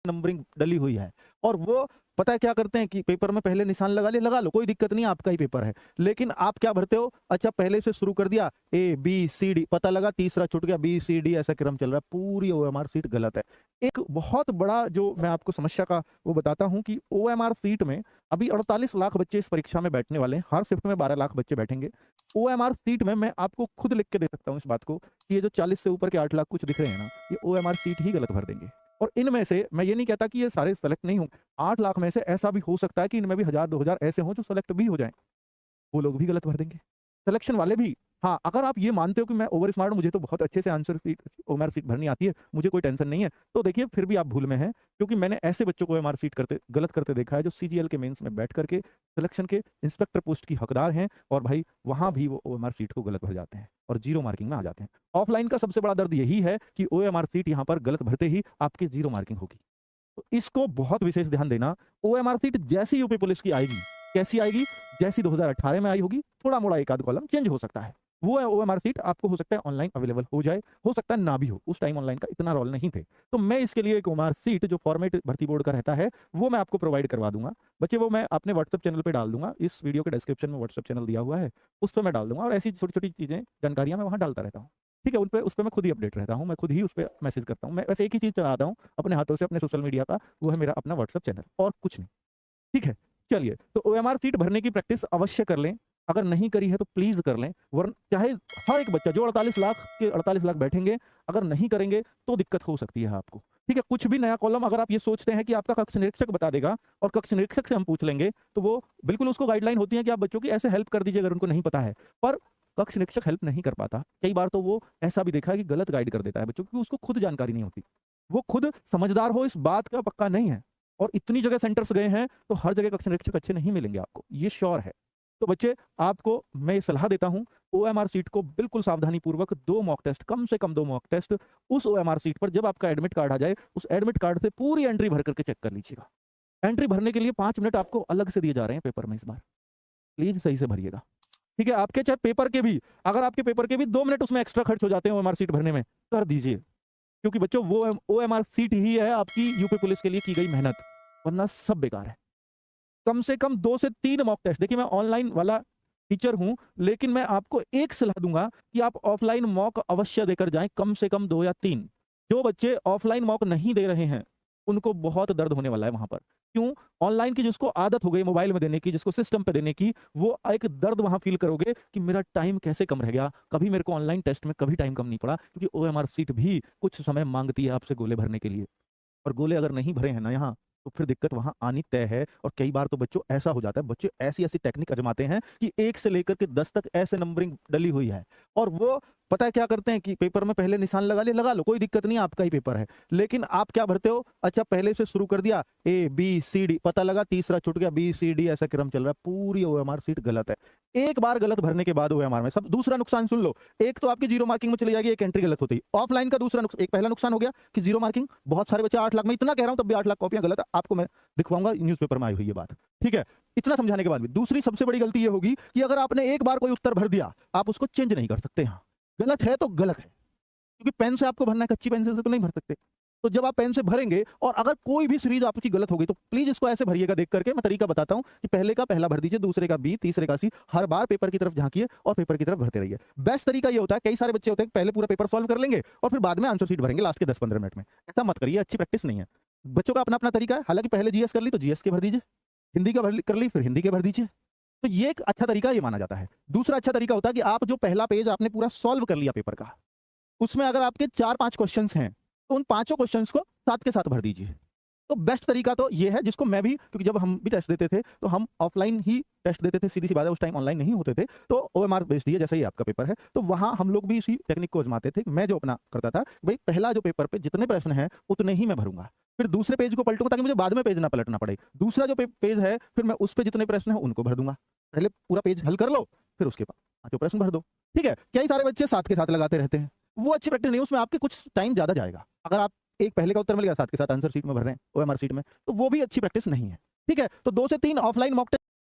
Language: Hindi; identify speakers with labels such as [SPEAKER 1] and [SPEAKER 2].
[SPEAKER 1] नंबरिंग डली हुई है। और वो पता है क्या करते हैं कि पेपर में पहले निशान लगा लो, कोई दिक्कत नहीं, आपका ही पेपर है। लेकिन आप क्या भरते हो, अच्छा पहले से शुरू कर दिया, ए बी सी डी, पता लगा तीसरा छूट गया, बी सी डी ऐसा क्रम चल रहा है, पूरी ओएमआर सीट गलत है। एक बहुत बड़ा जो मैं आपको समस्या का वो बताता हूं कि ओएमआर सीट में अभी 48 लाख बच्चे इस परीक्षा में बैठने वाले हैं, हर शिफ्ट में 12 लाख बच्चे बैठेंगे। ओएमआर सीट में मैं आपको खुद लिख के दे सकता हूँ इस बात को कि ये जो 40 से ऊपर के 8 लाख कुछ दिख रहे हैं ना, ये ओएमआर सीट ही गलत भर देंगे। और इनमें से मैं ये नहीं कहता कि ये सारे सेलेक्ट नहीं होंगे, 8 लाख में से ऐसा भी हो सकता है कि इनमें भी 1000-2000 ऐसे हों जो सेलेक्ट भी हो जाएं, वो लोग भी गलत भर देंगे, सिलेक्शन वाले भी। हाँ, अगर आप ये मानते हो कि मैं ओवर स्मार्ट हूँ, मुझे तो बहुत अच्छे से आंसर सीट ओएमआर सीट भरनी आती है, मुझे कोई टेंशन नहीं है, तो देखिए फिर भी आप भूल में हैं, क्योंकि मैंने ऐसे बच्चों को ओएमआर सीट गलत करते देखा है जो सीजीएल के मेंस में बैठ करके सिलेक्शन के इंस्पेक्टर पोस्ट की हकदार हैं, और भाई वहां भी वो ओएमआर सीट को गलत भर जाते हैं और जीरो मार्किंग में आ जाते हैं। ऑफलाइन का सबसे बड़ा दर्द यही है कि ओएमआर सीट यहाँ पर गलत भरते ही आपकी जीरो मार्किंग होगी, तो इसको बहुत विशेष ध्यान देना। ओएमआर सीट जैसी यूपी पुलिस की आएगी, कैसी आएगी, जैसी 2018 में आई होगी, थोड़ा मोड़ा एक आध कॉलम चेंज हो सकता है, वो ओएमआर सीट आपको हो सकता है ऑनलाइन अवेलेबल हो जाए, हो सकता है ना भी हो, उस टाइम ऑनलाइन का इतना रोल नहीं थे। तो मैं इसके लिए एक ओएमआर सीट जो फॉर्मेट भर्ती बोर्ड का रहता है वो मैं आपको प्रोवाइड करवा दूंगा बच्चे, वो मैं अपने व्हाट्सएप चैनल पर डाल दूंगा, इस वीडियो के डिस्क्रिप्शन में व्हाट्सएप चैनल दिया हुआ है, उस पर मैं डाल दूंगा, और ऐसी छोटी छोटी चीजें जानकारियां मैं वहां डालता रहता हूँ। ठीक है, उस पर मैं खुद ही अपडेट रहता हूँ, मैं खुद ही उस पर मैसेज करता हूँ, मैं वैसे एक ही चीज़ चलाता हूँ अपने हाथों से अपने सोशल मीडिया का, वो है मेरा अपना व्हाट्सएप चैनल, और कुछ नहीं। ठीक है, चलिए, तो ओएमआर सीट भरने की प्रैक्टिस अवश्य कर लें, अगर नहीं करी है तो प्लीज कर लें, वरना चाहे हर एक बच्चा जो 48 लाख के 48 लाख बैठेंगे, अगर नहीं करेंगे तो दिक्कत हो सकती है आपको। ठीक है, कुछ भी नया कॉलम अगर आप ये सोचते हैं कि आपका कक्ष निरीक्षक बता देगा और कक्ष निरीक्षक से हम पूछ लेंगे, तो वो बिल्कुल उसको गाइडलाइन होती है कि आप बच्चों की ऐसे हेल्प कर दीजिए अगर उनको नहीं पता है, पर कक्ष निरीक्षक हेल्प नहीं कर पाता। कई बार तो वो ऐसा भी देखा है कि गलत गाइड कर देता है बच्चों को, उसको खुद जानकारी नहीं होती, वो खुद समझदार हो इस बात का पक्का नहीं है, और इतनी जगह सेंटर्स गए हैं तो हर जगह कक्ष निरीक्षक अच्छे नहीं मिलेंगे आपको, ये श्योर है। तो बच्चे, आपको मैं ये सलाह देता हूं, ओएमआर सीट को बिल्कुल सावधानी पूर्वक 2 मॉक टेस्ट, कम से कम 2 मॉक टेस्ट उस ओएमआर सीट पर जब आपका एडमिट कार्ड आ जाए, उस एडमिट कार्ड से पूरी एंट्री भर करके चेक कर लीजिएगा। एंट्री भरने के लिए 5 मिनट आपको अलग से दिए जा रहे हैं पेपर में, इस बार प्लीज सही से भरिएगा। ठीक है, आपके चाहे पेपर के भी, अगर आपके पेपर के भी 2 मिनट उसमें एक्स्ट्रा खर्च हो जाते हैं ओएमआर सीट भरने में, कर दीजिए, क्योंकि बच्चों वो ओएमआर सीट ही है आपकी यूपी पुलिस के लिए की गई मेहनत, वरना सब बेकार है। कम से कम 2 से 3 मॉक टेस्ट, देखिए मैं ऑनलाइन वाला टीचर हूं, लेकिन मैं आपको एक सलाह दूंगा कि आप ऑफलाइन मॉक अवश्य देकर जाएं, कम से कम 2 या 3। जो बच्चे ऑफलाइन मॉक नहीं दे रहे हैं उनको बहुत दर्द होने वाला है वहां पर। क्यों? ऑनलाइन की जिसको आदत हो गई मोबाइल में देने की, जिसको सिस्टम पे देने की, वो एक दर्द वहां फील करोगे कि मेरा टाइम कैसे कम रह गया, कभी मेरे को ऑनलाइन टेस्ट में कभी टाइम कम नहीं पड़ा, क्योंकि ओएमआर सीट भी कुछ समय मांगती है आपसे गोले भरने के लिए, और गोले अगर नहीं भरे हैं ना यहाँ, तो फिर दिक्कत वहां आनी तय है। और कई बार तो बच्चों ऐसा हो जाता है, बच्चे ऐसी ऐसी टेक्निक आजमाते हैं कि 1 से लेकर के 10 तक ऐसे नंबरिंग डली हुई है, और वो पता है क्या करते हैं कि पेपर में पहले निशान लगा लो, कोई दिक्कत नहीं, आपका ही पेपर है। लेकिन आप क्या भरते हो, अच्छा पहले से शुरू कर दिया, ए बी सी डी, पता लगा तीसरा छूट गया, बी सी डी ऐसा क्रम चल रहा है, पूरी ओएमआर सीट गलत है। एक बार गलत भरने के बाद ओएमआर में सब, दूसरा नुकसान सुन लो, एक तो आपकी जीरो मार्किंग में चली जाएगी, एक एंट्री गलत होती है। ऑफलाइन का दूसरा नुकसान, एक पहला नुकसान हो गया कि जीरो मार्किंग, बहुत सारे बच्चे 8 लाख में, इतना कह रहा हूं तब भी 8 लाख कॉपियां गलत है, आपको मैं दिखवाऊंगा न्यूज़पेपर में आई हुई ये बात। ठीक है, इतना समझाने के बाद भी दूसरी सबसे बड़ी गलती ये होगी कि अगर आपने एक बार कोई उत्तर भर दिया, आप उसको चेंज नहीं कर सकते। हाँ, गलत है तो गलत है, क्योंकि पेन से आपको भरना है, कच्ची पेंसिल से तो नहीं भर सकते। तो जब आप पेन से भरेंगे और अगर कोई भी सीरीज आपकी गलत हो गई, तो प्लीज इसको ऐसे भरिएगा, देख करके मैं तरीका बताता हूं कि पहले का पहला भर दीजिए, दूसरे का बी, तीसरे का सी, हर बार पेपर की तरफ झांकिए और पेपर की तरफ भरते रहिए। बेस्ट तरीका ये होता है, कई सारे बच्चे होते हैं पहले पूरा पेपर सॉल्व कर लेंगे और फिर बाद में आंसर शीट भरेंगे लास्ट के 10-15 मिनट में। ऐसा मत करिए, अच्छी प्रैक्टिस नहीं है। बच्चों का अपना अपना तरीका है, हालांकि पहले जीएस कर ली तो जीएस के भर दीजिए, हिंदी का कर ली फिर हिंदी के भर दीजिए, तो ये एक अच्छा तरीका ये माना जाता है। दूसरा अच्छा तरीका होता है कि आप जो पहला पेज आपने पूरा सॉल्व कर लिया पेपर का, उसमें अगर आपके 4-5 क्वेश्चंस हैं तो उन पांचों क्वेश्चंस को साथ के साथ भर दीजिए। तो बेस्ट तरीका तो ये है, जिसको मैं भी, क्योंकि जब हम भी टेस्ट देते थे तो हम ऑफलाइन ही टेस्ट देते थे, सीधी सी बात है, उस टाइम ऑनलाइन नहीं होते थे, तो ओएमआर बेस्ड दिए जैसे ही आपका पेपर है, तो वहां हम लोग भी इसी टेक्निक को आजमाते थे। मैं जो अपना करता था, भाई पहला जो पेपर पे जितने प्रश्न हैं उतने ही मैं भरूंगा, फिर दूसरे पेज को पलटूंगा ताकि मुझे बाद में पेज ना पलटना पड़े, दूसरा जो पेज है फिर मैं उस पर जितने प्रश्न हैं उनको भर दूंगा, पहले पूरा पेज हल कर लो फिर उसके बाद जो प्रश्न भर दो। ठीक है, कई सारे बच्चे साथ के साथ लगाते रहते हैं, वो अच्छी प्रैक्टिस नहीं, उसमें आपके कुछ टाइम ज्यादा जाएगा। अगर आप एक पहले का उत्तर मिल गया साथ के साथ आंसर शीट में भर रहे हैं ओएमआर शीट में, तो वो भी अच्छी प्रैक्टिस नहीं है। ठीक है, तो 2 से 3 ऑफलाइन मॉक